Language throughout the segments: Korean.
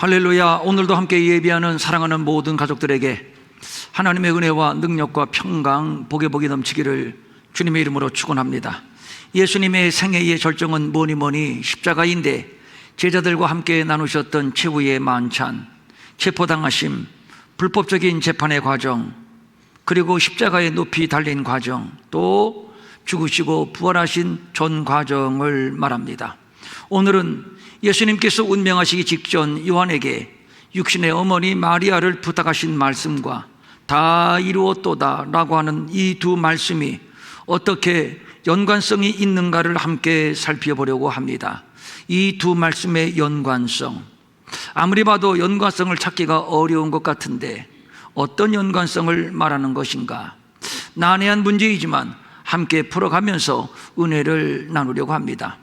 할렐루야. 오늘도 함께 예배하는 사랑하는 모든 가족들에게 하나님의 은혜와 능력과 평강, 복의 복이 넘치기를 주님의 이름으로 축원합니다. 예수님의 생애의 절정은 뭐니 십자가인데, 제자들과 함께 나누셨던 최후의 만찬, 체포당하심, 불법적인 재판의 과정, 그리고 십자가에 높이 달린 과정, 또 죽으시고 부활하신 전 과정을 말합니다. 오늘은 예수님께서 운명하시기 직전 요한에게 육신의 어머니 마리아를 부탁하신 말씀과 다 이루었도다 라고 하는 이 두 말씀이 어떻게 연관성이 있는가를 함께 살펴보려고 합니다. 이 두 말씀의 연관성, 아무리 봐도 연관성을 찾기가 어려운 것 같은데 어떤 연관성을 말하는 것인가? 난해한 문제이지만 함께 풀어가면서 은혜를 나누려고 합니다.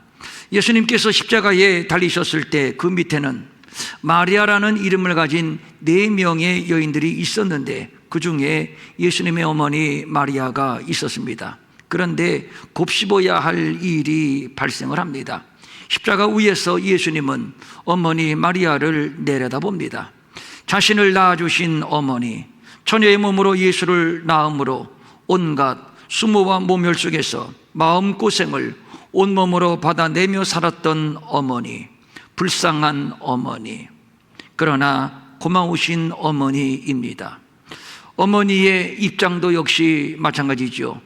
예수님께서 십자가에 달리셨을 때 그 밑에는 마리아라는 이름을 가진 4명의 여인들이 있었는데, 그 중에 예수님의 어머니 마리아가 있었습니다. 그런데 곱씹어야 할 일이 발생을 합니다. 십자가 위에서 예수님은 어머니 마리아를 내려다봅니다. 자신을 낳아주신 어머니, 처녀의 몸으로 예수를 낳음으로 온갖 수모와 모멸 속에서 마음고생을 온몸으로 받아내며 살았던 어머니, 불쌍한 어머니, 그러나 고마우신 어머니입니다. 어머니의 입장도 역시 마찬가지죠.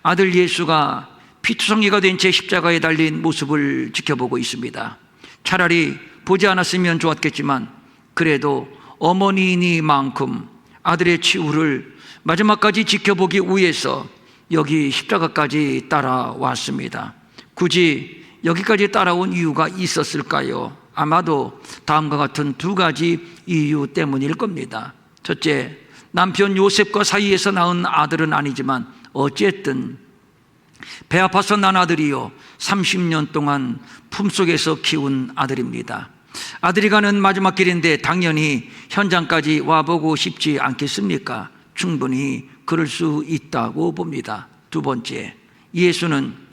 아들 예수가 피투성이가 된 채 십자가에 달린 모습을 지켜보고 있습니다. 차라리 보지 않았으면 좋았겠지만 그래도 어머니이니만큼 아들의 치유를 마지막까지 지켜보기 위해서 여기 십자가까지 따라왔습니다. 굳이 여기까지 따라온 이유가 있었을까요? 아마도 다음과 같은 2가지 이유 때문일 겁니다. 첫째, 남편 요셉과 사이에서 낳은 아들은 아니지만 어쨌든 배 아파서 난 아들이요 30년 동안 품속에서 키운 아들입니다. 아들이 가는 마지막 길인데 당연히 현장까지 와보고 싶지 않겠습니까? 충분히 그럴 수 있다고 봅니다. 2번째, 예수는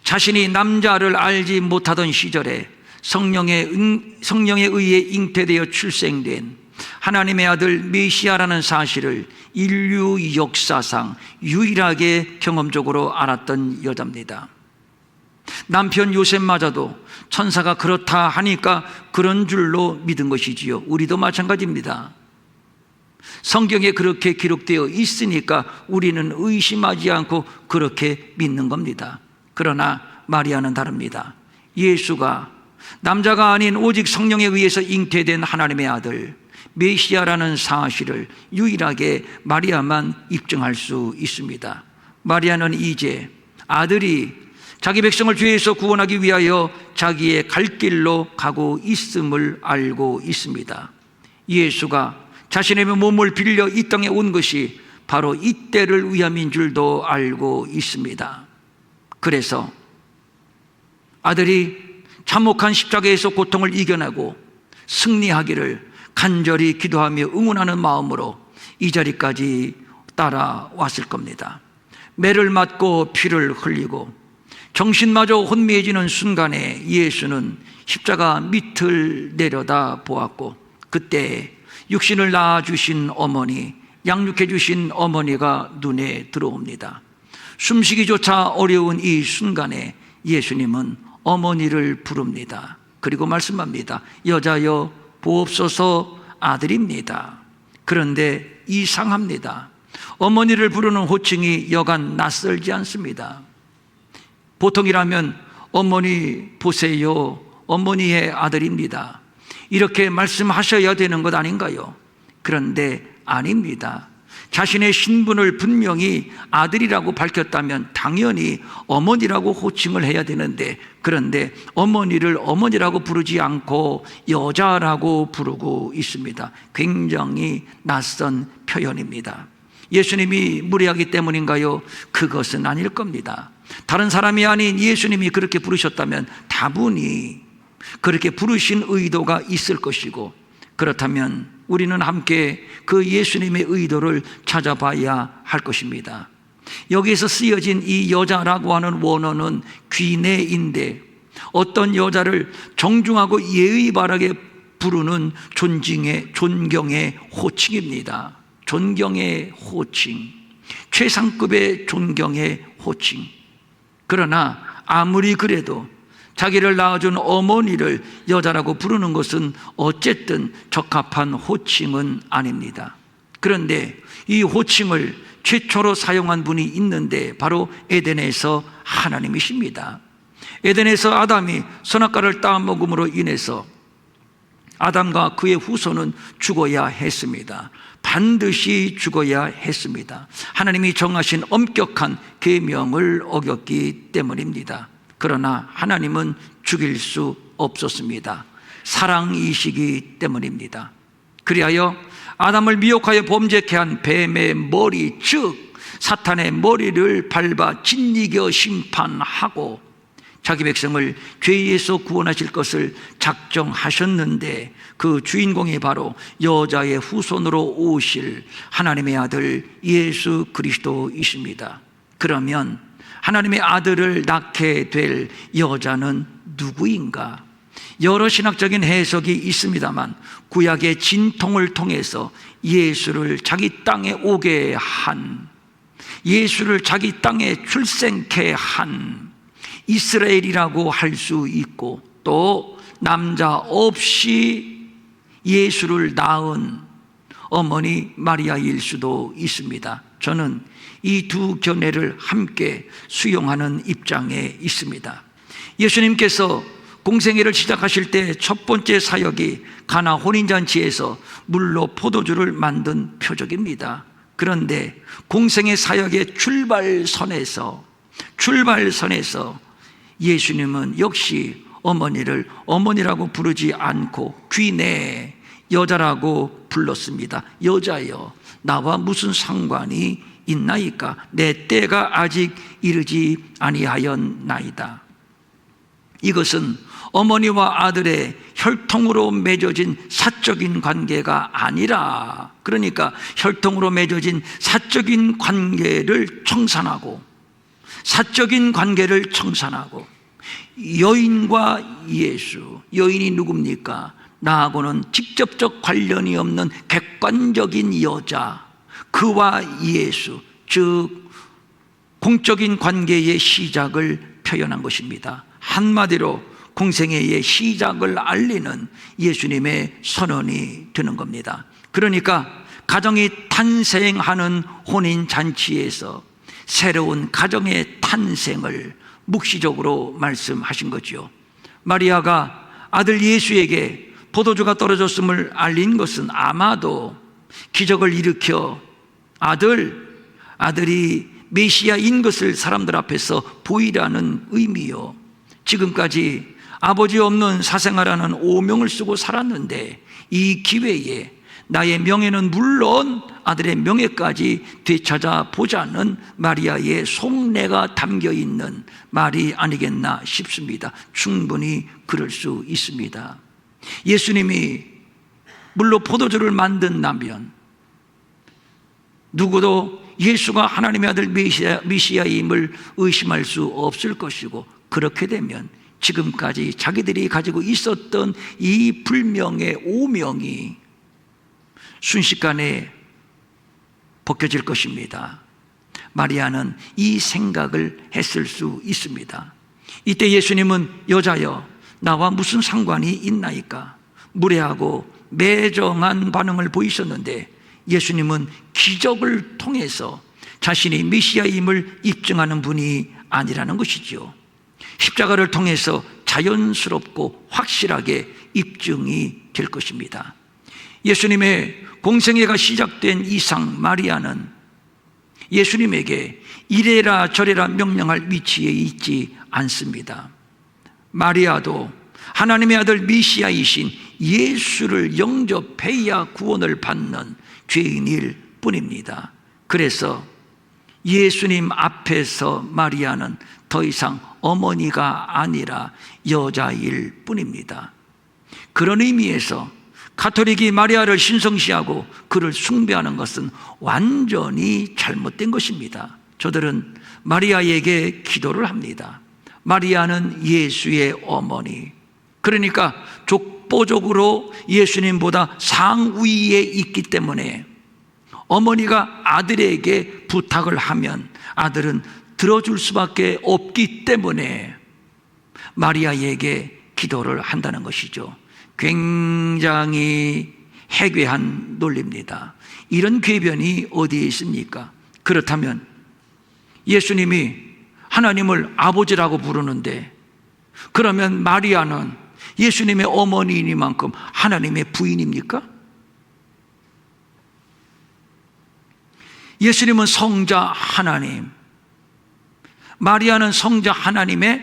자신이 남자를 알지 못하던 시절에 성령에 의해 잉태되어 출생된 하나님의 아들 메시아라는 사실을 인류 역사상 유일하게 경험적으로 알았던 여자입니다. 남편 요셉마저도 천사가 그렇다 하니까 그런 줄로 믿은 것이지요. 우리도 마찬가지입니다. 성경에 그렇게 기록되어 있으니까 우리는 의심하지 않고 그렇게 믿는 겁니다. 그러나 마리아는 다릅니다. 예수가 남자가 아닌 오직 성령에 의해서 잉태된 하나님의 아들 메시아라는 사실을 유일하게 마리아만 입증할 수 있습니다. 마리아는 이제 아들이 자기 백성을 죄에서 구원하기 위하여 자기의 갈 길로 가고 있음을 알고 있습니다. 예수가 자신의 몸을 빌려 이 땅에 온 것이 바로 이때를 위함인 줄도 알고 있습니다. 그래서 아들이 참혹한 십자가에서 고통을 이겨내고 승리하기를 간절히 기도하며 응원하는 마음으로 이 자리까지 따라왔을 겁니다. 매를 맞고 피를 흘리고 정신마저 혼미해지는 순간에 예수는 십자가 밑을 내려다 보았고, 그때 육신을 낳아주신 어머니, 양육해주신 어머니가 눈에 들어옵니다. 숨쉬기조차 어려운 이 순간에 예수님은 어머니를 부릅니다. 그리고 말씀합니다. 여자여 보옵소서 아들입니다. 그런데 이상합니다. 어머니를 부르는 호칭이 여간 낯설지 않습니다. 보통이라면 어머니 보세요, 어머니의 아들입니다, 이렇게 말씀하셔야 되는 것 아닌가요? 그런데 아닙니다. 자신의 신분을 분명히 아들이라고 밝혔다면 당연히 어머니라고 호칭을 해야 되는데, 그런데 어머니를 어머니라고 부르지 않고 여자라고 부르고 있습니다. 굉장히 낯선 표현입니다. 예수님이 무례하기 때문인가요? 그것은 아닐 겁니다. 다른 사람이 아닌 예수님이 그렇게 부르셨다면 다분히 그렇게 부르신 의도가 있을 것이고, 그렇다면 우리는 함께 그 예수님의 의도를 찾아봐야 할 것입니다. 여기에서 쓰여진 이 여자라고 하는 원어는 귀내인데, 어떤 여자를 정중하고 예의 바르게 부르는 존경의 호칭입니다. 존경의 호칭, 최상급의 존경의 호칭. 그러나 아무리 그래도 자기를 낳아준 어머니를 여자라고 부르는 것은 어쨌든 적합한 호칭은 아닙니다. 그런데 이 호칭을 최초로 사용한 분이 있는데 바로 에덴에서 하나님이십니다. 에덴에서 아담이 선악과를 따먹음으로 인해서 아담과 그의 후손은 죽어야 했습니다. 반드시 죽어야 했습니다. 하나님이 정하신 엄격한 계명을 어겼기 때문입니다. 그러나 하나님은 죽일 수 없었습니다. 사랑이시기 때문입니다. 그리하여 아담을 미혹하여 범죄케 한 뱀의 머리, 즉 사탄의 머리를 밟아 짓이겨 심판하고 자기 백성을 죄에서 구원하실 것을 작정하셨는데 그 주인공이 바로 여자의 후손으로 오실 하나님의 아들 예수 그리스도이십니다. 그러면 하나님의 아들을 낳게 될 여자는 누구인가? 여러 신학적인 해석이 있습니다만 구약의 진통을 통해서 예수를 자기 땅에 오게 한, 예수를 자기 땅에 출생케 한 이스라엘이라고 할 수 있고, 또 남자 없이 예수를 낳은 어머니 마리아일 수도 있습니다. 저는 이 두 견해를 함께 수용하는 입장에 있습니다. 예수님께서 공생애를 시작하실 때 첫 번째 사역이 가나 혼인잔치에서 물로 포도주를 만든 표적입니다. 그런데 공생애 사역의 출발선에서 예수님은 역시 어머니를 어머니라고 부르지 않고 귀내 여자라고 불렀습니다. 여자여, 나와 무슨 상관이 있나이까? 내 때가 아직 이르지 아니하였나이다. 이것은 어머니와 아들의 혈통으로 맺어진 사적인 관계가 아니라, 그러니까 혈통으로 맺어진 사적인 관계를 청산하고 여인과 예수, 여인이 누굽니까? 나하고는 직접적 관련이 없는 객관적인 여자, 그와 예수, 즉 공적인 관계의 시작을 표현한 것입니다. 한마디로 공생애의 시작을 알리는 예수님의 선언이 되는 겁니다. 그러니까 가정이 탄생하는 혼인잔치에서 새로운 가정의 탄생을 묵시적으로 말씀하신 거죠. 마리아가 아들 예수에게 포도주가 떨어졌음을 알린 것은 아마도 기적을 일으켜 아들이 메시아인 것을 사람들 앞에서 보이라는 의미요, 지금까지 아버지 없는 사생아라는 오명을 쓰고 살았는데 이 기회에 나의 명예는 물론 아들의 명예까지 되찾아 보자는 마리아의 속내가 담겨있는 말이 아니겠나 싶습니다. 충분히 그럴 수 있습니다. 예수님이 물로 포도주를 만든다면 누구도 예수가 하나님의 아들 메시아임을 의심할 수 없을 것이고, 그렇게 되면 지금까지 자기들이 가지고 있었던 이 불명의 오명이 순식간에 벗겨질 것입니다. 마리아는 이 생각을 했을 수 있습니다. 이때 예수님은 여자여, 나와 무슨 상관이 있나이까? 무례하고 매정한 반응을 보이셨는데 예수님은 기적을 통해서 자신이 메시아임을 입증하는 분이 아니라는 것이죠. 십자가를 통해서 자연스럽고 확실하게 입증이 될 것입니다. 예수님의 공생애가 시작된 이상 마리아는 예수님에게 이래라 저래라 명령할 위치에 있지 않습니다. 마리아도 하나님의 아들 메시아이신 예수를 영접해야 구원을 받는 죄인일 뿐입니다. 그래서 예수님 앞에서 마리아는 더 이상 어머니가 아니라 여자일 뿐입니다. 그런 의미에서 가톨릭이 마리아를 신성시하고 그를 숭배하는 것은 완전히 잘못된 것입니다. 저들은 마리아에게 기도를 합니다. 마리아는 예수의 어머니, 그러니까 독보적으로 예수님보다 상위에 있기 때문에 어머니가 아들에게 부탁을 하면 아들은 들어줄 수밖에 없기 때문에 마리아에게 기도를 한다는 것이죠. 굉장히 해괴한 논리입니다. 이런 궤변이 어디에 있습니까? 그렇다면 예수님이 하나님을 아버지라고 부르는데, 그러면 마리아는 예수님의 어머니이니만큼 하나님의 부인입니까? 예수님은 성자 하나님, 마리아는 성자 하나님의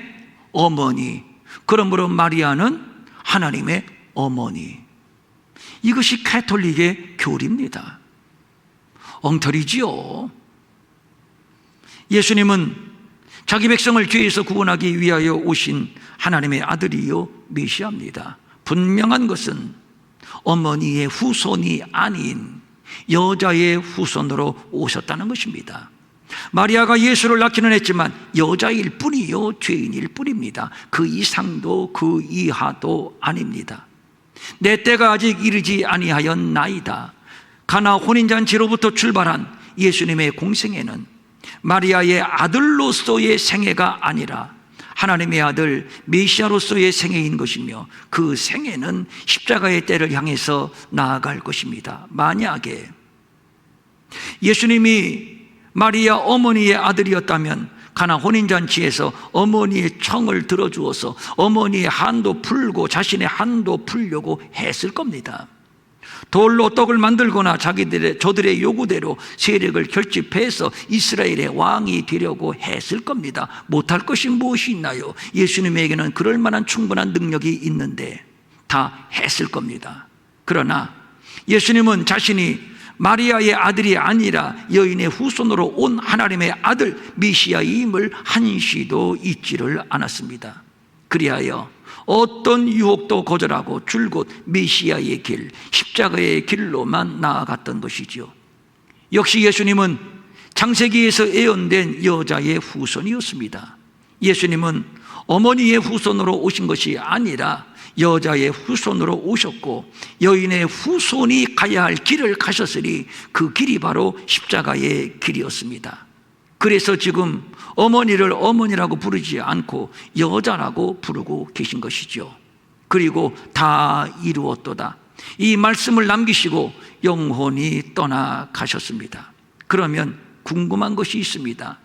어머니, 그러므로 마리아는 하나님의 어머니. 이것이 가톨릭의 교리입니다. 엉터리지요. 예수님은 자기 백성을 죄에서 구원하기 위하여 오신 하나님의 아들이요 메시아입니다. 분명한 것은 어머니의 후손이 아닌 여자의 후손으로 오셨다는 것입니다. 마리아가 예수를 낳기는 했지만 여자일 뿐이요 죄인일 뿐입니다. 그 이상도 그 이하도 아닙니다. 내 때가 아직 이르지 아니하였나이다. 가나 혼인잔치로부터 출발한 예수님의 공생애는 마리아의 아들로서의 생애가 아니라 하나님의 아들 메시아로서의 생애인 것이며, 그 생애는 십자가의 때를 향해서 나아갈 것입니다. 만약에 예수님이 마리아 어머니의 아들이었다면 가나 혼인잔치에서 어머니의 청을 들어주어서 어머니의 한도 풀고 자신의 한도 풀려고 했을 겁니다. 돌로 떡을 만들거나 저들의 요구대로 세력을 결집해서 이스라엘의 왕이 되려고 했을 겁니다. 못할 것이 무엇이 있나요? 예수님에게는 그럴 만한 충분한 능력이 있는데 다 했을 겁니다. 그러나 예수님은 자신이 마리아의 아들이 아니라 여인의 후손으로 온 하나님의 아들 메시아임을 한시도 잊지를 않았습니다. 그리하여 어떤 유혹도 거절하고 줄곧 메시아의 길, 십자가의 길로만 나아갔던 것이지요. 역시 예수님은 창세기에서 예언된 여자의 후손이었습니다. 예수님은 어머니의 후손으로 오신 것이 아니라 여자의 후손으로 오셨고, 여인의 후손이 가야 할 길을 가셨으니 그 길이 바로 십자가의 길이었습니다. 그래서 지금 어머니를 어머니라고 부르지 않고 여자라고 부르고 계신 것이죠. 그리고 다 이루었도다, 이 말씀을 남기시고 영혼이 떠나가셨습니다. 그러면 궁금한 것이 있습니다.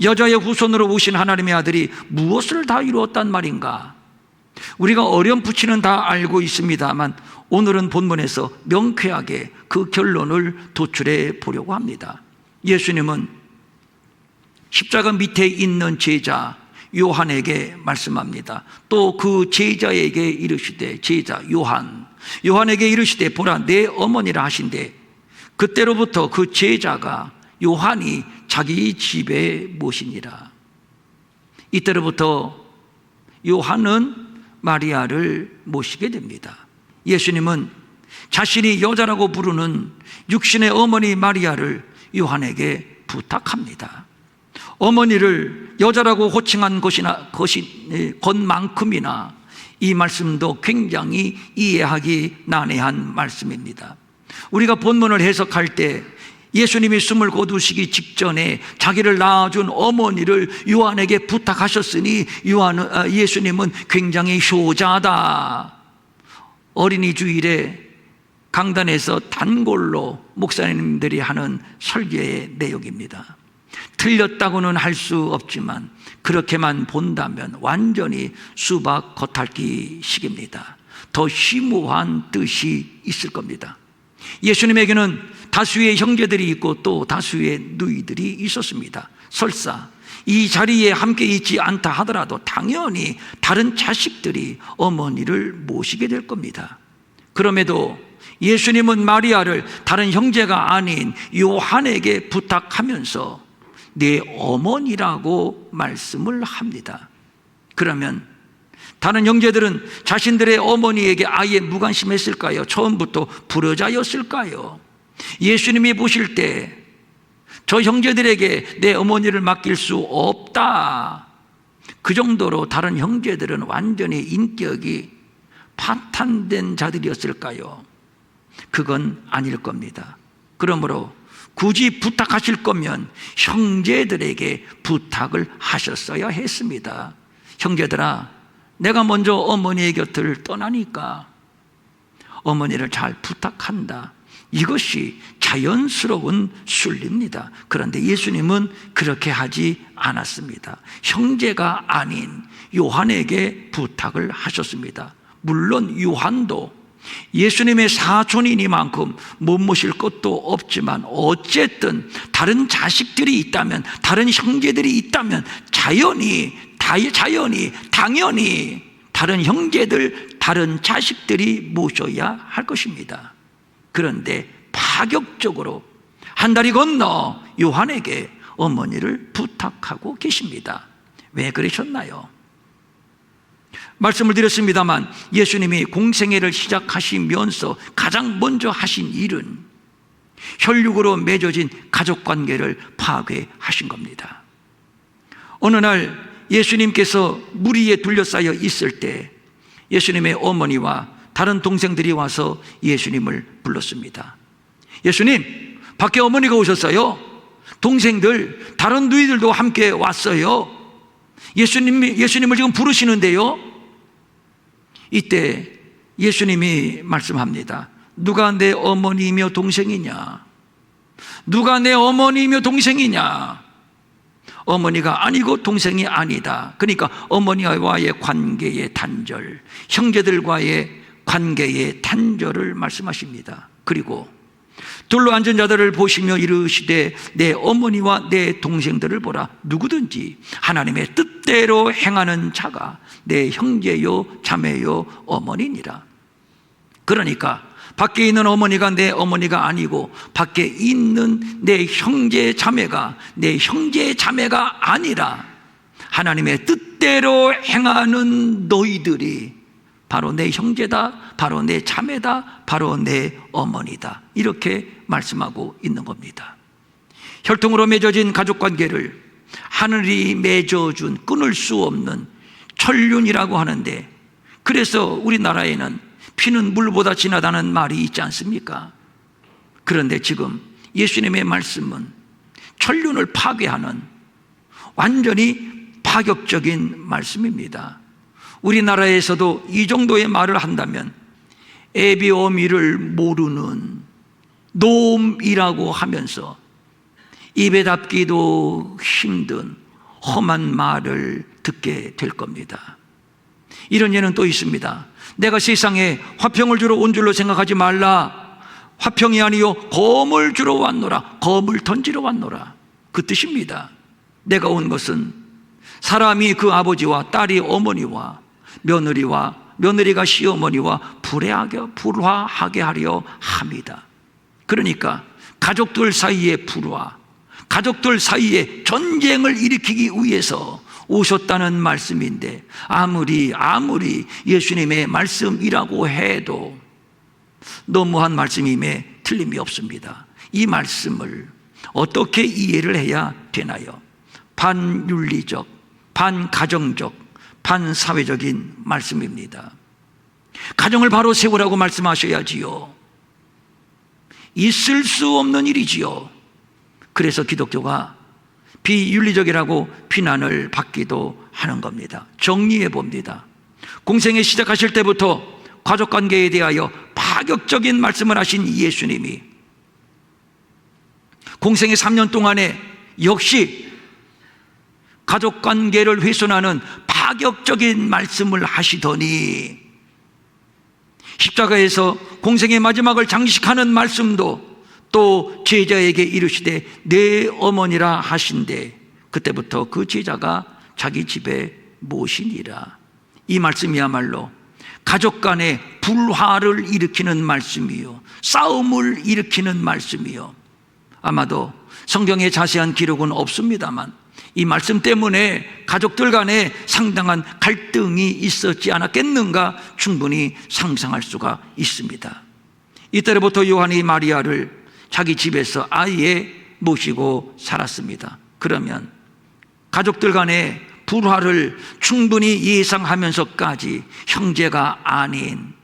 여자의 후손으로 오신 하나님의 아들이 무엇을 다 이루었단 말인가? 우리가 어렴풋이는 다 알고 있습니다만 오늘은 본문에서 명쾌하게 그 결론을 도출해 보려고 합니다. 예수님은 십자가 밑에 있는 제자 요한에게 말씀합니다. 또 그 제자에게 이르시되, 제자 요한에게 이르시되 보라 내 어머니라 하신대, 그때로부터 그 제자가 요한이 자기 집에 모시니라. 이때로부터 요한은 마리아를 모시게 됩니다. 예수님은 자신이 여자라고 부르는 육신의 어머니 마리아를 요한에게 부탁합니다. 어머니를 여자라고 호칭한 것만큼이나 이 말씀도 굉장히 이해하기 난해한 말씀입니다. 우리가 본문을 해석할 때 예수님이 숨을 거두시기 직전에 자기를 낳아준 어머니를 요한에게 부탁하셨으니 예수님은 굉장히 효자다. 어린이 주일에 강단에서 단골로 목사님들이 하는 설교의 내용입니다. 틀렸다고는 할 수 없지만 그렇게만 본다면 완전히 수박 겉핥기식입니다. 더 심오한 뜻이 있을 겁니다. 예수님에게는 다수의 형제들이 있고 또 다수의 누이들이 있었습니다. 설사 이 자리에 함께 있지 않다 하더라도 당연히 다른 자식들이 어머니를 모시게 될 겁니다. 그럼에도 예수님은 마리아를 다른 형제가 아닌 요한에게 부탁하면서 내 어머니라고 말씀을 합니다. 그러면 다른 형제들은 자신들의 어머니에게 아예 무관심했을까요? 처음부터 불효자였을까요? 예수님이 보실 때 저 형제들에게 내 어머니를 맡길 수 없다, 그 정도로 다른 형제들은 완전히 인격이 파탄된 자들이었을까요? 그건 아닐 겁니다. 그러므로 굳이 부탁하실 거면 형제들에게 부탁을 하셨어야 했습니다. 형제들아, 내가 먼저 어머니의 곁을 떠나니까 어머니를 잘 부탁한다. 이것이 자연스러운 순리입니다. 그런데 예수님은 그렇게 하지 않았습니다. 형제가 아닌 요한에게 부탁을 하셨습니다. 물론 요한도 예수님의 사촌이니만큼 못 모실 것도 없지만 어쨌든 다른 자식들이 있다면, 다른 형제들이 있다면 당연히 다른 형제들, 다른 자식들이 모셔야 할 것입니다. 그런데 파격적으로 한 다리 건너 요한에게 어머니를 부탁하고 계십니다. 왜 그러셨나요? 말씀을 드렸습니다만 예수님이 공생애를 시작하시면서 가장 먼저 하신 일은 혈육으로 맺어진 가족관계를 파괴하신 겁니다. 어느 날 예수님께서 무리에 둘러싸여 있을 때 예수님의 어머니와 다른 동생들이 와서 예수님을 불렀습니다. 예수님, 밖에 어머니가 오셨어요. 동생들, 다른 누이들도 함께 왔어요. 예수님을 지금 부르시는데요. 이때 예수님이 말씀합니다. 누가 내 어머니이며 동생이냐? 누가 내 어머니이며 동생이냐? 어머니가 아니고 동생이 아니다. 그러니까 어머니와의 관계의 단절, 형제들과의 관계의 단절을 말씀하십니다. 그리고 둘러 앉은 자들을 보시며 이르시되 내 어머니와 내 동생들을 보라. 누구든지 하나님의 뜻대로 행하는 자가 내 형제요 자매요 어머니니라. 그러니까 밖에 있는 어머니가 내 어머니가 아니고 밖에 있는 내 형제 자매가 내 형제 자매가 아니라 하나님의 뜻대로 행하는 너희들이 바로 내 형제다, 바로 내 자매다, 바로 내 어머니다. 이렇게 말씀하고 있는 겁니다. 혈통으로 맺어진 가족관계를 하늘이 맺어준 끊을 수 없는 천륜이라고 하는데, 그래서 우리나라에는 피는 물보다 진하다는 말이 있지 않습니까? 그런데 지금 예수님의 말씀은 천륜을 파괴하는 완전히 파격적인 말씀입니다. 우리나라에서도 이 정도의 말을 한다면 애비어미를 모르는 놈이라고 하면서 입에 담기도 힘든 험한 말을 듣게 될 겁니다. 이런 예는 또 있습니다. 내가 세상에 화평을 주러 온 줄로 생각하지 말라. 화평이 아니요 검을 주러 왔노라. 검을 던지러 왔노라. 그 뜻입니다. 내가 온 것은 사람이 그 아버지와 딸이 어머니와 며느리가 시어머니와 불화하게 하려 합니다. 그러니까 가족들 사이의 불화, 가족들 사이에 전쟁을 일으키기 위해서 오셨다는 말씀인데, 아무리 예수님의 말씀이라고 해도 너무한 말씀임에 틀림이 없습니다. 이 말씀을 어떻게 이해를 해야 되나요? 반윤리적, 반가정적, 반사회적인 말씀입니다. 가정을 바로 세우라고 말씀하셔야지요. 있을 수 없는 일이지요. 그래서 기독교가 비윤리적이라고 비난을 받기도 하는 겁니다. 정리해 봅니다. 공생애 시작하실 때부터 가족관계에 대하여 파격적인 말씀을 하신 예수님이 공생애 3년 동안에 역시 가족관계를 훼손하는 파격적인 말씀을 하시더니 십자가에서 공생의 마지막을 장식하는 말씀도 또 제자에게 이르시되 내 어머니라 하신대 그때부터 그 제자가 자기 집에 모시니라. 이 말씀이야말로 가족 간의 불화를 일으키는 말씀이요, 싸움을 일으키는 말씀이요. 아마도 성경에 자세한 기록은 없습니다만 이 말씀 때문에 가족들 간에 상당한 갈등이 있었지 않았겠는가 충분히 상상할 수가 있습니다. 이때로부터 요한이 마리아를 자기 집에서 아예 모시고 살았습니다. 그러면 가족들 간에 불화를 충분히 예상하면서까지 형제가 아닌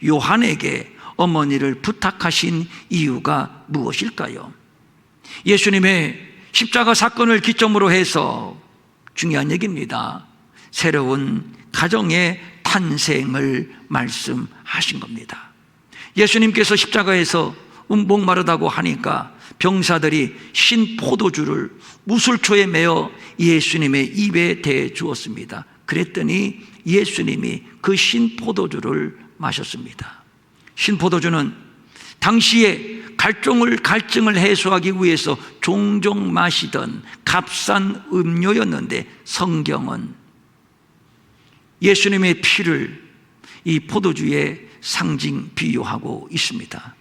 요한에게 어머니를 부탁하신 이유가 무엇일까요? 예수님의 십자가 사건을 기점으로 해서 중요한 얘기입니다. 새로운 가정의 탄생을 말씀하신 겁니다. 예수님께서 십자가에서 목마르다고 하니까 병사들이 신 포도주를 무술초에 매어 예수님의 입에 대 주었습니다. 그랬더니 예수님이 그 신 포도주를 마셨습니다. 신 포도주는 당시에 갈증을 해소하기 위해서 종종 마시던 값싼 음료였는데 성경은 예수님의 피를 이 포도주에 상징 비유하고 있습니다.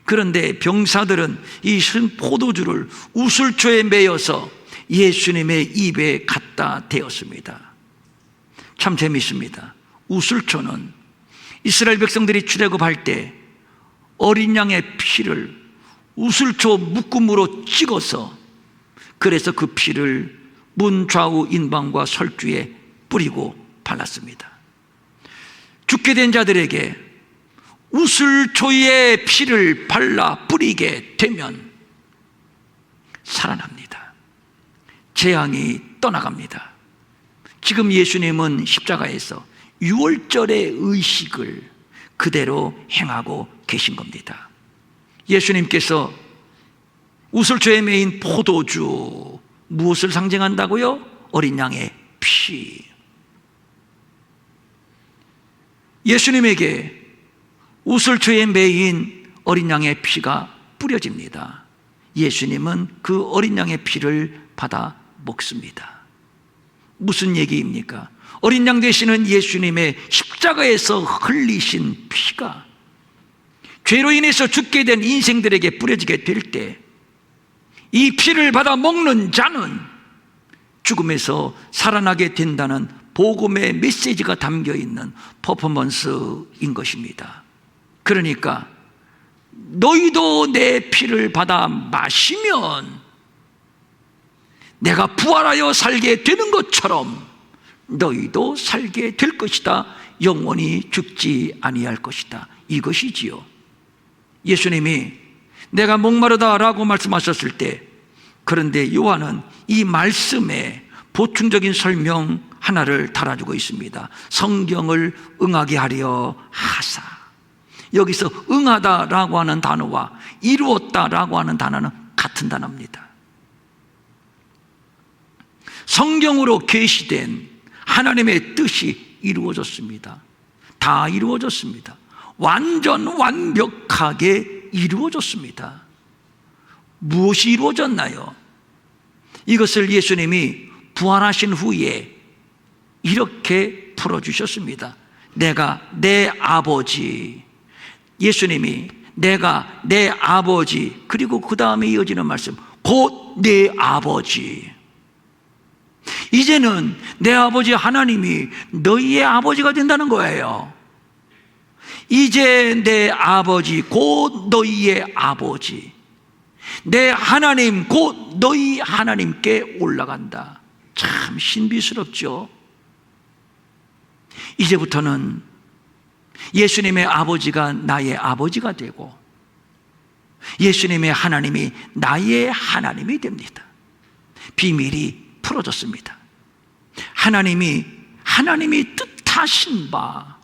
그런데 병사들은 이 신 포도주를 우슬초에 매어서 예수님의 입에 갖다 대었습니다. 참 재미있습니다. 우슬초는 이스라엘 백성들이 출애굽할 때 어린 양의 피를 우슬초 묶음으로 찍어서, 그래서 그 피를 문 좌우 인방과 설주에 뿌리고 발랐습니다. 죽게 된 자들에게 우슬초에 피를 발라 뿌리게 되면 살아납니다. 재앙이 떠나갑니다. 지금 예수님은 십자가에서 유월절의 의식을 그대로 행하고 계신 겁니다. 예수님께서 우슬초에 매인 포도주, 무엇을 상징한다고요? 어린 양의 피. 예수님에게 우슬초에 매인 어린 양의 피가 뿌려집니다. 예수님은 그 어린 양의 피를 받아 먹습니다. 무슨 얘기입니까? 어린 양 되시는 예수님의 십자가에서 흘리신 피가 죄로 인해서 죽게 된 인생들에게 뿌려지게 될 때 이 피를 받아 먹는 자는 죽음에서 살아나게 된다는 복음의 메시지가 담겨 있는 퍼포먼스인 것입니다. 그러니까 너희도 내 피를 받아 마시면 내가 부활하여 살게 되는 것처럼 너희도 살게 될 것이다. 영원히 죽지 아니할 것이다. 이것이지요. 예수님이 내가 목마르다라고 말씀하셨을 때, 그런데 요한은 이 말씀에 보충적인 설명 하나를 달아주고 있습니다. 성경을 응하게 하려 하사. 여기서 응하다라고 하는 단어와 이루었다라고 하는 단어는 같은 단어입니다. 성경으로 계시된 하나님의 뜻이 이루어졌습니다. 다 이루어졌습니다. 완전 완벽하게 이루어졌습니다. 무엇이 이루어졌나요? 이것을 예수님이 부활하신 후에 이렇게 풀어주셨습니다. 내가 내 아버지, 예수님이 내가 내 아버지, 그리고 그 다음에 이어지는 말씀, 곧 내 아버지. 이제는 내 아버지 하나님이 너희의 아버지가 된다는 거예요. 이제 내 아버지 곧 너희의 아버지, 내 하나님 곧 너희 하나님께 올라간다. 참 신비스럽죠. 이제부터는 예수님의 아버지가 나의 아버지가 되고 예수님의 하나님이 나의 하나님이 됩니다. 비밀이 풀어졌습니다. 하나님이 뜻하신 바,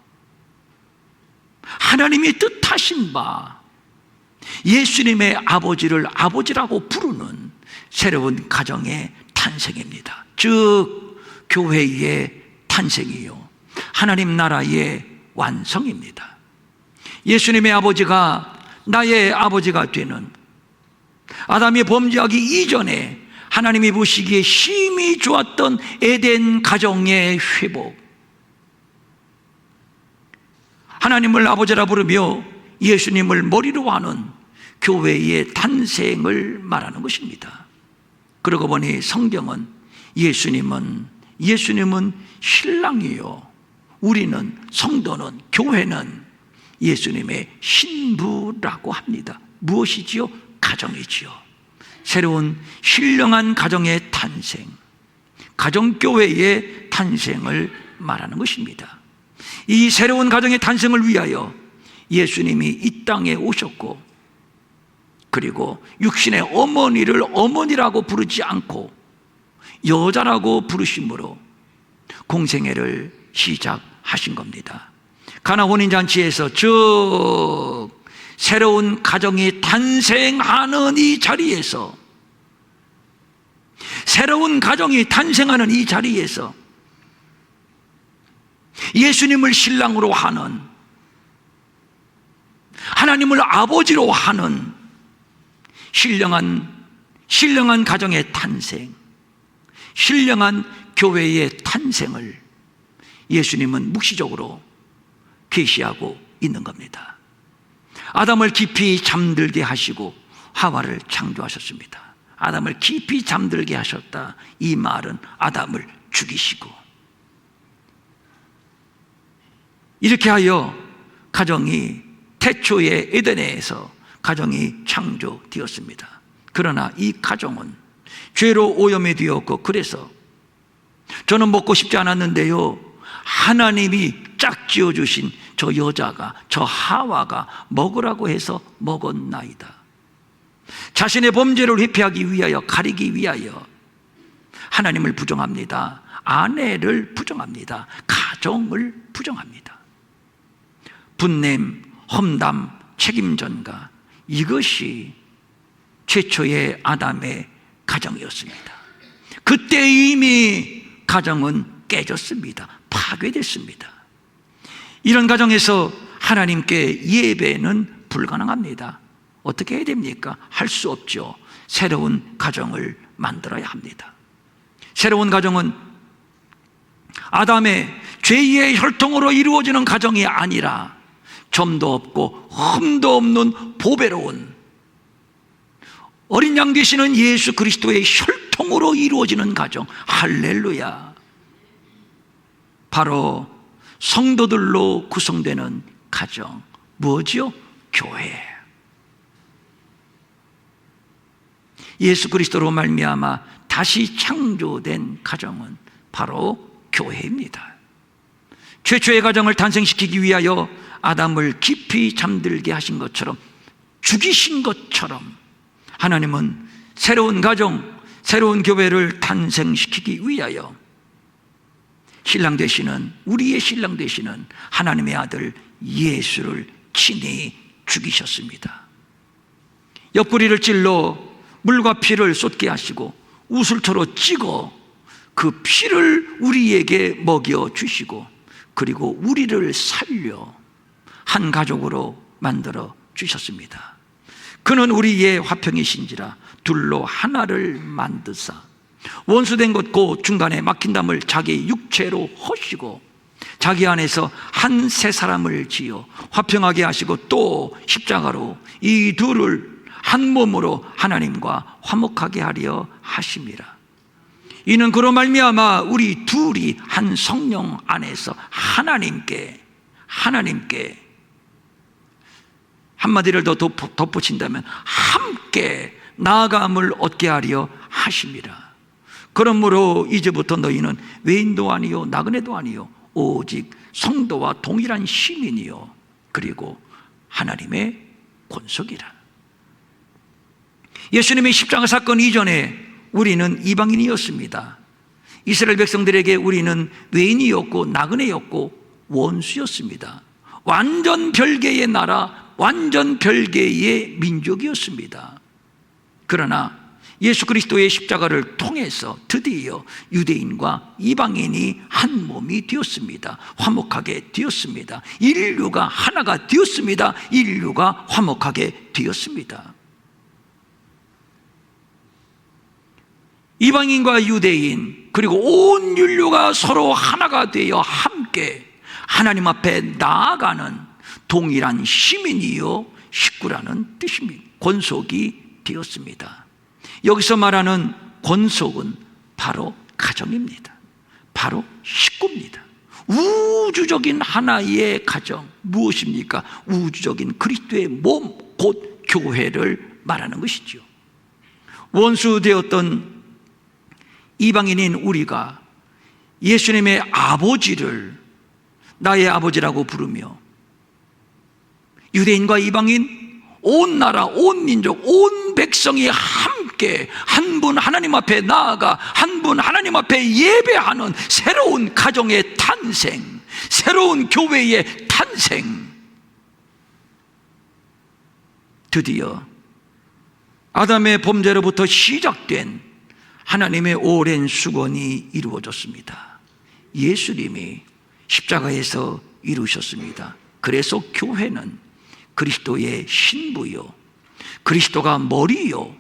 하나님이 뜻하신 바, 예수님의 아버지를 아버지라고 부르는 새로운 가정의 탄생입니다. 즉 교회의 탄생이요, 하나님 나라의 완성입니다. 예수님의 아버지가 나의 아버지가 되는, 아담이 범죄하기 이전에 하나님이 보시기에 심히 좋았던 에덴 가정의 회복, 하나님을 아버지라 부르며 예수님을 머리로 하는 교회의 탄생을 말하는 것입니다. 그러고 보니 성경은 예수님은 신랑이요, 우리는, 성도는, 교회는 예수님의 신부라고 합니다. 무엇이지요? 가정이지요. 새로운 신령한 가정의 탄생, 가정교회의 탄생을 말하는 것입니다. 이 새로운 가정의 탄생을 위하여 예수님이 이 땅에 오셨고, 그리고 육신의 어머니를 어머니라고 부르지 않고 여자라고 부르심으로 공생애를 시작하신 겁니다. 가나 혼인잔치에서 즉 새로운 가정이 탄생하는 이 자리에서, 새로운 가정이 탄생하는 이 자리에서 예수님을 신랑으로 하는, 하나님을 아버지로 하는 신령한 가정의 탄생, 신령한 교회의 탄생을 예수님은 묵시적으로 계시하고 있는 겁니다. 아담을 깊이 잠들게 하시고 하와를 창조하셨습니다. 아담을 깊이 잠들게 하셨다, 이 말은 아담을 죽이시고, 이렇게 하여 가정이 태초의 에덴에서 가정이 창조되었습니다. 그러나 이 가정은 죄로 오염이 되었고, 그래서 저는 먹고 싶지 않았는데요, 하나님이 짝지어 주신 저 여자가, 저 하와가 먹으라고 해서 먹었나이다. 자신의 범죄를 회피하기 위하여, 가리기 위하여 하나님을 부정합니다. 아내를 부정합니다. 가정을 부정합니다. 분냄, 험담, 책임전가, 이것이 최초의 아담의 가정이었습니다. 그때 이미 가정은 깨졌습니다. 파괴됐습니다. 이런 가정에서 하나님께 예배는 불가능합니다. 어떻게 해야 됩니까? 할 수 없죠. 새로운 가정을 만들어야 합니다. 새로운 가정은 아담의 죄의 혈통으로 이루어지는 가정이 아니라 점도 없고 흠도 없는 보배로운 어린 양 되시는 예수 그리스도의 혈통으로 이루어지는 가정, 할렐루야. 바로 성도들로 구성되는 가정, 뭐죠? 교회. 예수 그리스도로 말미암아 다시 창조된 가정은 바로 교회입니다. 최초의 가정을 탄생시키기 위하여 아담을 깊이 잠들게 하신 것처럼, 죽이신 것처럼 하나님은 새로운 가정, 새로운 교회를 탄생시키기 위하여 신랑 되시는, 우리의 신랑 되시는 하나님의 아들 예수를 친히 죽이셨습니다. 옆구리를 찔러 물과 피를 쏟게 하시고 우슬초로 찍어 그 피를 우리에게 먹여 주시고, 그리고 우리를 살려 한 가족으로 만들어 주셨습니다. 그는 우리의 화평이신지라 둘로 하나를 만드사 원수된 것 곧 중간에 막힌 담을 자기 육체로 허시고 자기 안에서 한 새 사람을 지어 화평하게 하시고 또 십자가로 이 둘을 한 몸으로 하나님과 화목하게 하려 하심이라. 이는 그로 말미암아 우리 둘이 한 성령 안에서 하나님께 한마디를 더 덧붙인다면 함께 나아감을 얻게 하려 하심이라. 그러므로 이제부터 너희는 외인도 아니요 나그네도 아니요 오직 성도와 동일한 시민이요 그리고 하나님의 권속이라. 예수님의 십자가 사건 이전에 우리는 이방인이었습니다. 이스라엘 백성들에게 우리는 외인이었고 나그네였고 원수였습니다. 완전 별개의 나라, 완전 별개의 민족이었습니다. 그러나 예수 그리스도의 십자가를 통해서 드디어 유대인과 이방인이 한 몸이 되었습니다. 화목하게 되었습니다. 인류가 하나가 되었습니다. 인류가 화목하게 되었습니다. 이방인과 유대인 그리고 온 인류가 서로 하나가 되어 함께 하나님 앞에 나아가는 동일한 시민이요 식구라는 뜻입니다. 권속이 되었습니다. 여기서 말하는 권속은 바로 가정입니다. 바로 식구입니다. 우주적인 하나의 가정, 무엇입니까? 우주적인 그리스도의 몸, 곧 교회를 말하는 것이죠. 원수 되었던 이방인인 우리가 예수님의 아버지를 나의 아버지라고 부르며 유대인과 이방인, 온 나라, 온 민족, 온 백성이 함께 한 분 하나님 앞에 나아가 한 분 하나님 앞에 예배하는 새로운 가정의 탄생, 새로운 교회의 탄생. 드디어 아담의 범죄로부터 시작된 하나님의 오랜 수건이 이루어졌습니다. 예수님이 십자가에서 이루셨습니다. 그래서 교회는 그리스도의 신부요, 그리스도가 머리요,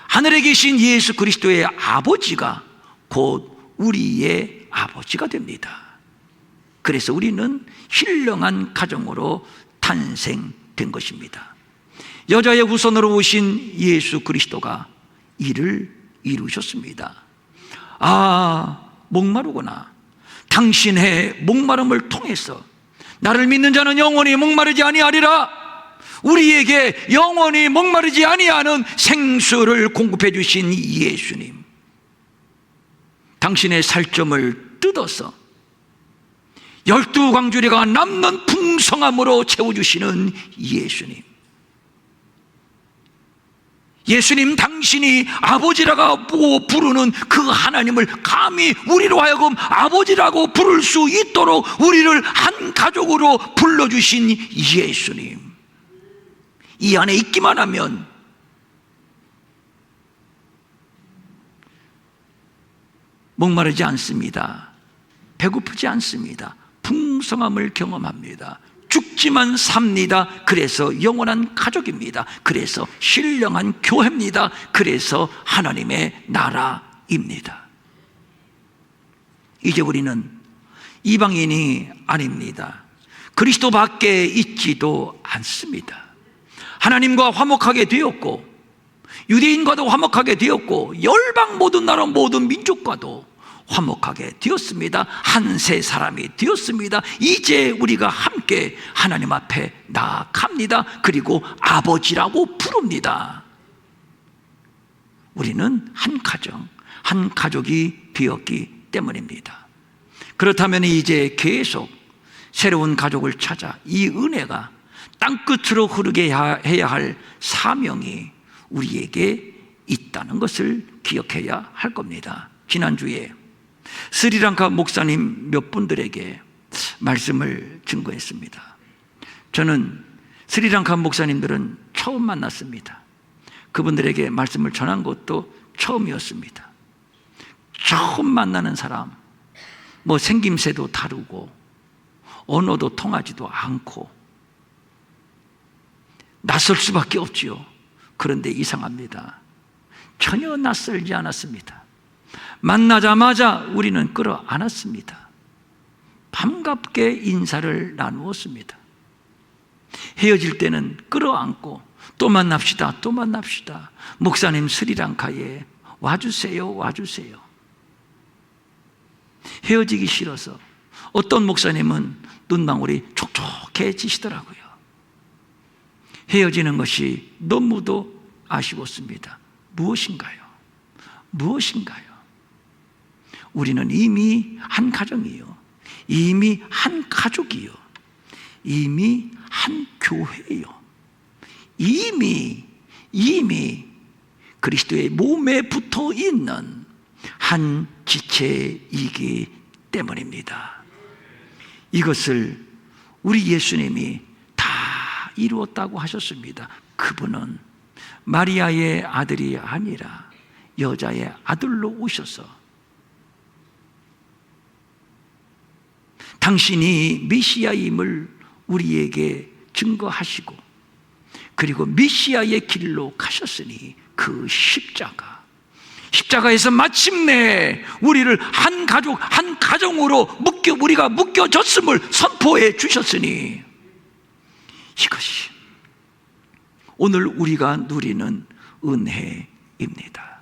하늘에 계신 예수 그리스도의 아버지가 곧 우리의 아버지가 됩니다. 그래서 우리는 신령한 가정으로 탄생된 것입니다. 여자의 후손으로 오신 예수 그리스도가 이를 이루셨습니다. 아, 목마르구나. 당신의 목마름을 통해서 나를 믿는 자는 영원히 목마르지 아니하리라. 우리에게 영원히 목마르지 아니하는 생수를 공급해 주신 예수님, 당신의 살점을 뜯어서 12광주리가 남는 풍성함으로 채워주시는 예수님, 예수님 당신이 아버지라고 부르는 그 하나님을 감히 우리로 하여금 아버지라고 부를 수 있도록 우리를 한 가족으로 불러주신 예수님, 이 안에 있기만 하면 목마르지 않습니다. 배고프지 않습니다. 풍성함을 경험합니다. 죽지만 삽니다. 그래서 영원한 가족입니다. 그래서 신령한 교회입니다. 그래서 하나님의 나라입니다. 이제 우리는 이방인이 아닙니다. 그리스도 밖에 있지도 않습니다. 하나님과 화목하게 되었고, 유대인과도 화목하게 되었고, 열방 모든 나라 모든 민족과도 화목하게 되었습니다. 한 세 사람이 되었습니다. 이제 우리가 함께 하나님 앞에 나아갑니다. 그리고 아버지라고 부릅니다. 우리는 한 가정, 한 가족이 되었기 때문입니다. 그렇다면 이제 계속 새로운 가족을 찾아 이 은혜가 땅끝으로 흐르게 해야 할 사명이 우리에게 있다는 것을 기억해야 할 겁니다. 지난주에 스리랑카 목사님 몇 분들에게 말씀을 증거했습니다. 저는 스리랑카 목사님들은 처음 만났습니다. 그분들에게 말씀을 전한 것도 처음이었습니다. 처음 만나는 사람, 뭐 생김새도 다르고 언어도 통하지도 않고 낯설 수밖에 없지요. 그런데 이상합니다. 전혀 낯설지 않았습니다. 만나자마자 우리는 끌어안았습니다. 반갑게 인사를 나누었습니다. 헤어질 때는 끌어안고 또 만납시다, 또 만납시다. 목사님 스리랑카에 와주세요, 와주세요. 헤어지기 싫어서 어떤 목사님은 눈망울이 촉촉해지시더라고요. 헤어지는 것이 너무도 아쉬웠습니다. 무엇인가요? 무엇인가요? 우리는 이미 한 가정이요, 이미 한 가족이요, 이미 한 교회요, 이미 그리스도의 몸에 붙어 있는 한 지체이기 때문입니다. 이것을 우리 예수님이 다 이루었다고 하셨습니다. 그분은 마리아의 아들이 아니라 여자의 아들로 오셔서 당신이 메시아임을 우리에게 증거하시고, 그리고 메시아의 길로 가셨으니 그 십자가에서 마침내 우리를 한 가족, 한 가정으로 우리가 묶여졌음을 선포해 주셨으니, 이것이 오늘 우리가 누리는 은혜입니다.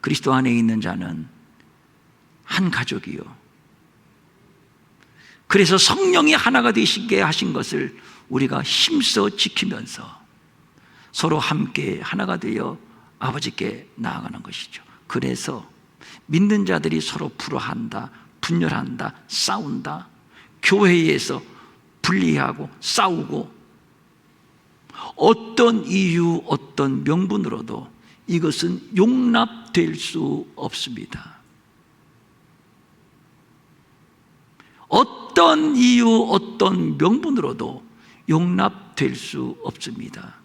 그리스도 안에 있는 자는 한 가족이요, 그래서 성령이 하나가 되시게 하신 것을 우리가 힘써 지키면서 서로 함께 하나가 되어 아버지께 나아가는 것이죠. 그래서 믿는 자들이 서로 불화한다, 분열한다, 싸운다, 교회에서 분리하고 싸우고, 어떤 이유, 어떤 명분으로도 이것은 용납될 수 없습니다. 어떤 이유, 어떤 명분으로도 용납될 수 없습니다.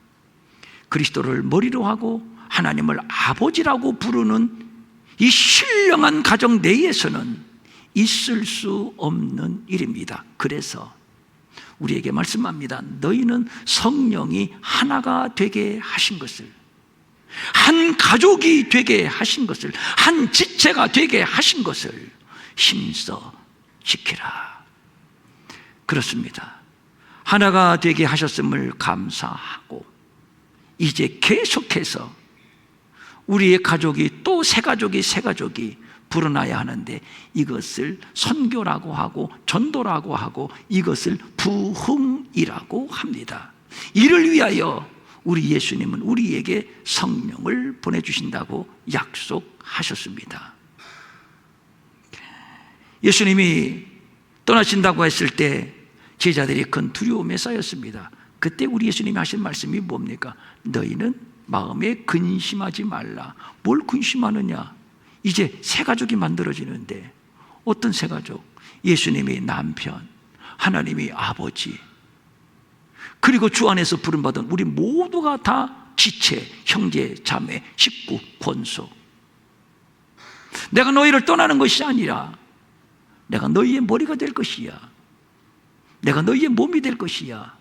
그리스도를 머리로 하고 하나님을 아버지라고 부르는 이 신령한 가정 내에서는 있을 수 없는 일입니다. 그래서 우리에게 말씀합니다. 너희는 성령이 하나가 되게 하신 것을, 한 가족이 되게 하신 것을, 한 지체가 되게 하신 것을 힘써 지키라. 그렇습니다. 하나가 되게 하셨음을 감사하고 이제 계속해서 우리의 가족이 또 새 가족이 불어나야 하는데, 이것을 선교라고 하고 전도라고 하고 이것을 부흥이라고 합니다. 이를 위하여 우리 예수님은 우리에게 성령을 보내주신다고 약속하셨습니다. 예수님이 떠나신다고 했을 때 제자들이 큰 두려움에 쌓였습니다. 그때 우리 예수님이 하신 말씀이 뭡니까? 너희는 마음에 근심하지 말라. 뭘 근심하느냐? 이제 새 가족이 만들어지는데, 어떤 새 가족? 예수님이 남편, 하나님이 아버지, 그리고 주 안에서 부름받은 우리 모두가 다 지체, 형제, 자매, 식구, 권속. 내가 너희를 떠나는 것이 아니라 내가 너희의 머리가 될 것이야. 내가 너희의 몸이 될 것이야.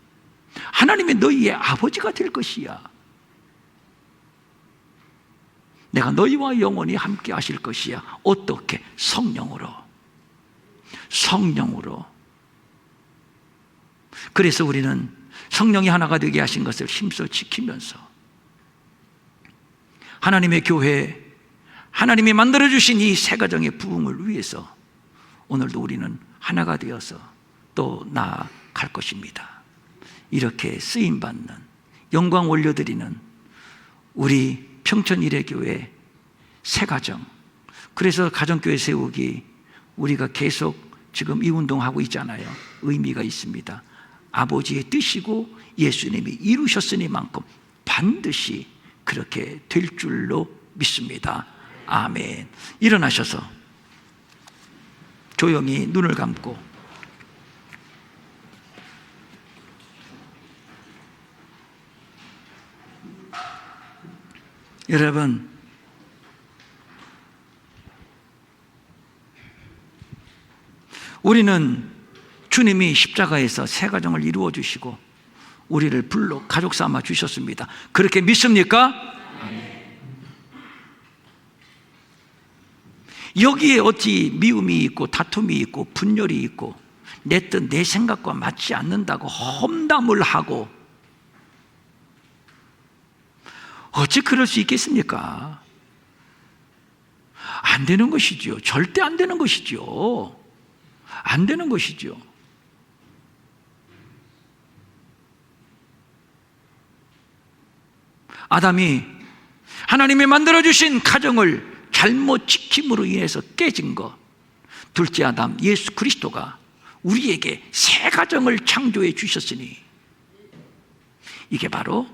하나님이 너희의 아버지가 될 것이야. 내가 너희와 영원히 함께 하실 것이야. 어떻게? 성령으로. 성령으로. 그래서 우리는 성령이 하나가 되게 하신 것을 힘써 지키면서 하나님의 교회, 하나님이 만들어주신 이 새 가정의 부흥을 위해서 오늘도 우리는 하나가 되어서 또 나아갈 것입니다. 이렇게 쓰임받는, 영광 올려드리는 우리 평천일회교회 새 가정, 그래서 가정교회 세우기 우리가 계속 지금 이 운동하고 있잖아요. 의미가 있습니다. 아버지의 뜻이고 예수님이 이루셨으니만큼 반드시 그렇게 될 줄로 믿습니다. 아멘. 일어나셔서 조용히 눈을 감고 여러분, 우리는 주님이 십자가에서 새 가정을 이루어 주시고 우리를 불러 가족 삼아 주셨습니다. 그렇게 믿습니까? 여기에 어찌 미움이 있고 다툼이 있고 분열이 있고 내 뜻 내 생각과 맞지 않는다고 험담을 하고 어찌 그럴 수 있겠습니까? 안 되는 것이죠. 절대 안 되는 것이죠. 안 되는 것이죠. 아담이 하나님이 만들어주신 가정을 잘못 지킴으로 인해서 깨진 것, 둘째 아담 예수 그리스도가 우리에게 새 가정을 창조해 주셨으니 이게 바로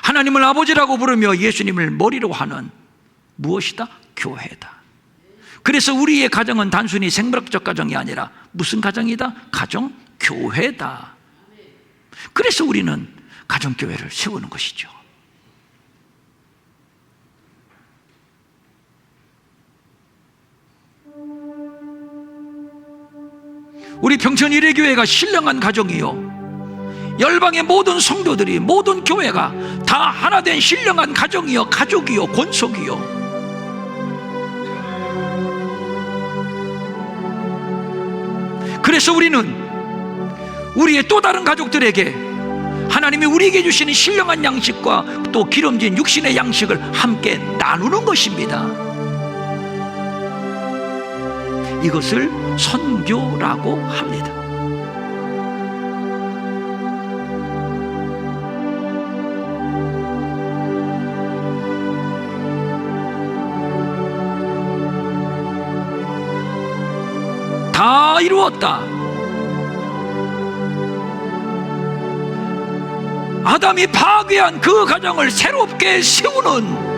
하나님을 아버지라고 부르며 예수님을 머리로 하는 무엇이다? 교회다. 그래서 우리의 가정은 단순히 생물학적 가정이 아니라 무슨 가정이다? 가정 교회다. 그래서 우리는 가정교회를 세우는 것이죠. 우리 평천일회교회가 신령한 가정이요, 열방의 모든 성도들이, 모든 교회가 다 하나 된 신령한 가정이요, 가족이요, 권속이요. 그래서 우리는 우리의 또 다른 가족들에게 하나님이 우리에게 주시는 신령한 양식과 또 기름진 육신의 양식을 함께 나누는 것입니다. 이것을 선교라고 합니다. 이루었다. 아담이 파괴한 그 가정을 새롭게 세우는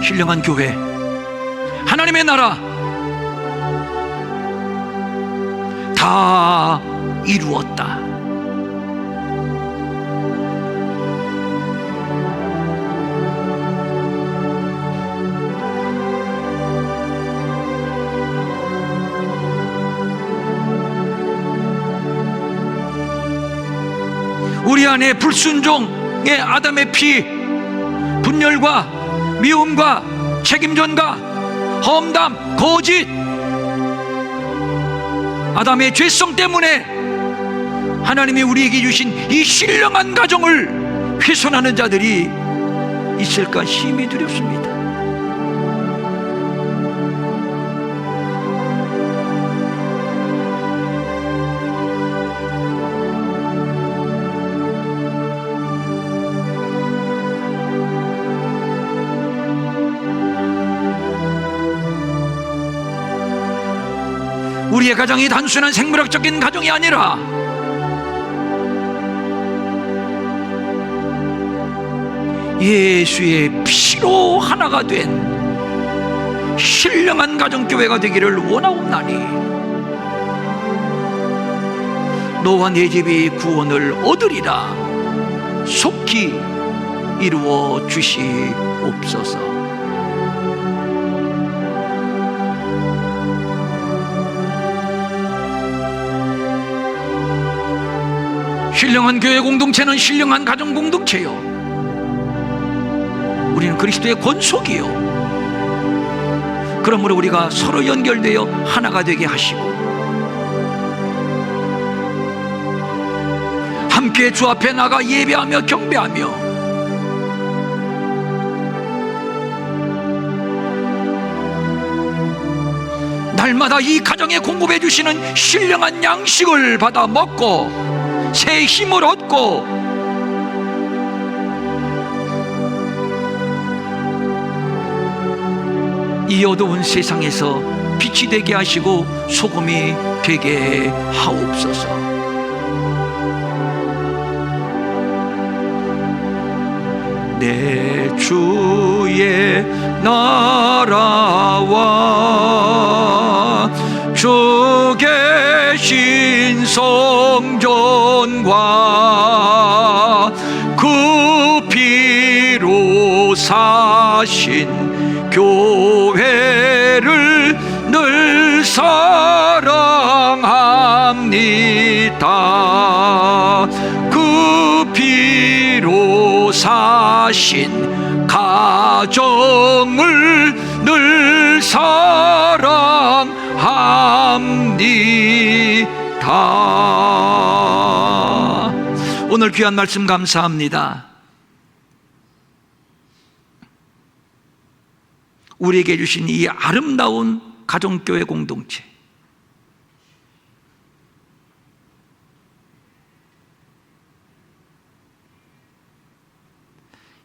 신령한 교회, 하나님의 나라 다 이루었다. 우리 안에 불순종의 아담의 피, 분열과 미움과 책임전과 험담, 거짓, 아담의 죄성 때문에 하나님이 우리에게 주신 이 신령한 가정을 훼손하는 자들이 있을까 심히 두렵습니다. 우리의 가정이 단순한 생물학적인 가정이 아니라 예수의 피로 하나가 된 신령한 가정교회가 되기를 원하옵나니 너와 내 집이 구원을 얻으리라 속히 이루어 주시옵소서. 신령한 교회 공동체는 신령한 가정 공동체요, 우리는 그리스도의 권속이요. 그러므로 우리가 서로 연결되어 하나가 되게 하시고 함께 주 앞에 나가 예배하며 경배하며 날마다 이 가정에 공급해 주시는 신령한 양식을 받아 먹고 새 힘을 얻고 이 어두운 세상에서 빛이 되게 하시고 소금이 되게 하옵소서. 내 주의 나라와 주 계신 성전과 그 피로 사신 교회를 늘 사랑합니다. 그 피로 사신 가정을 늘 사랑합니다. 오늘 귀한 말씀 감사합니다. 우리에게 주신 이 아름다운 가정교회 공동체,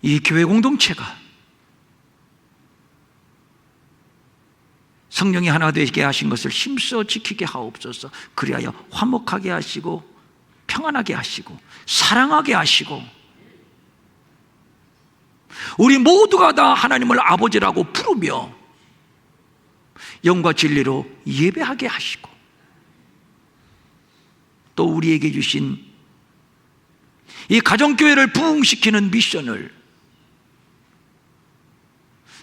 이 교회 공동체가 성령이 하나 되게 하신 것을 힘써 지키게 하옵소서. 그리하여 화목하게 하시고 평안하게 하시고 사랑하게 하시고 우리 모두가 다 하나님을 아버지라고 부르며 영과 진리로 예배하게 하시고 또 우리에게 주신 이 가정교회를 부흥시키는 미션을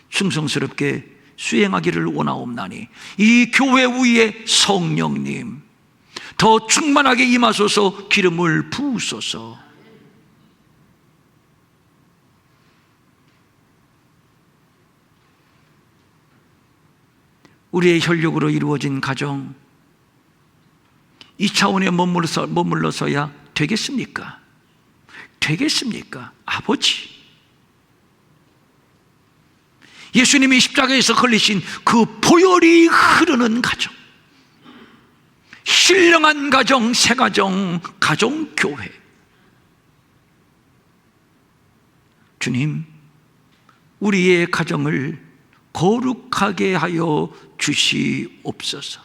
충성스럽게 수행하기를 원하옵나니 이 교회 위에 성령님 더 충만하게 임하소서. 기름을 부으소서. 우리의 혈육으로 이루어진 가정, 이 차원에 머물러서야 되겠습니까? 되겠습니까? 아버지, 예수님이 십자가에서 걸리신 그 보혈이 흐르는 가정, 신령한 가정, 새 가정, 가정교회, 우리의 가정을 거룩하게 하여 주시옵소서.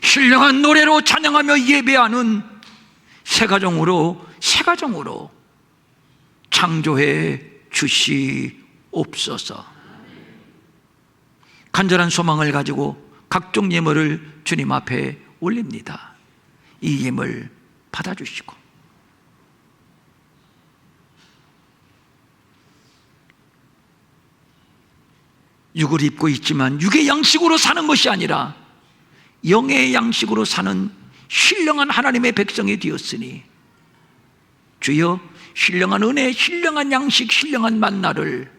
신령한 노래로 찬양하며 예배하는 새 가정으로 창조해 주시옵소서. 간절한 소망을 가지고 각종 예물을 주님 앞에 올립니다. 이 예물 받아주시고, 육을 입고 있지만 육의 양식으로 사는 것이 아니라 영의 양식으로 사는 신령한 하나님의 백성이 되었으니 주여, 신령한 은혜, 신령한 양식, 신령한 만나를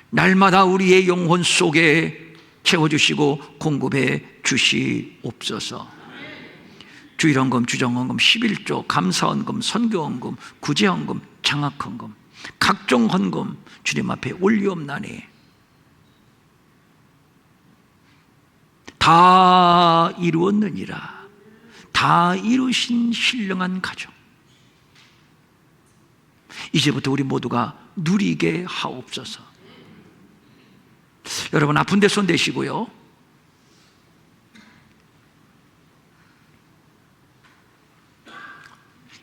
날마다 우리의 영혼 속에 채워주시고 공급해 주시옵소서. 주일헌금, 주정헌금, 11조, 감사헌금, 선교헌금, 구제헌금, 장학헌금, 각종 헌금 주님 앞에 올리옵나니 다 이루었느니라. 다 이루신 신령한 가정, 이제부터 우리 모두가 누리게 하옵소서. 여러분, 아픈 데 손 대시고요.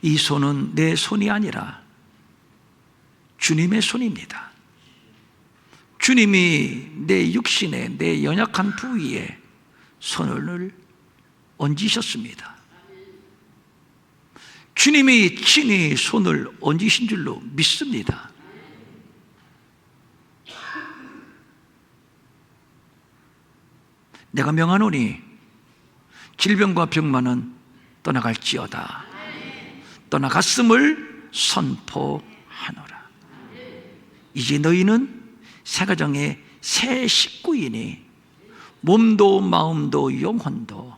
이 손은 내 손이 아니라 주님의 손입니다. 주님이 내 육신에, 내 연약한 부위에 손을 얹으셨습니다. 주님이 친히 손을 얹으신 줄로 믿습니다. 내가 명하노니 질병과 병만은 떠나갈지어다. 떠나갔음을 선포하노라. 이제 너희는 새 가정의 새 식구이니 몸도 마음도 영혼도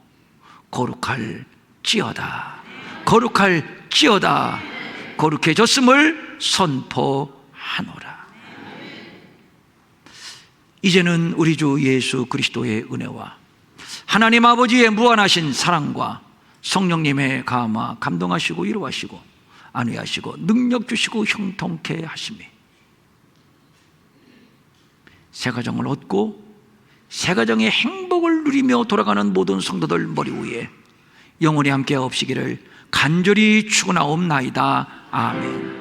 거룩할지어다. 거룩할지어다. 거룩해졌음을 선포하노라. 이제는 우리 주 예수 그리스도의 은혜와 하나님 아버지의 무한하신 사랑과 성령님의 감화, 감동하시고 위로하시고 안위하시고 능력 주시고 형통케 하심이 새 가정을 얻고 새 가정의 행복을 누리며 돌아가는 모든 성도들 머리 위에 영원히 함께 없으시기를 간절히 축원하옵나이다. 아멘.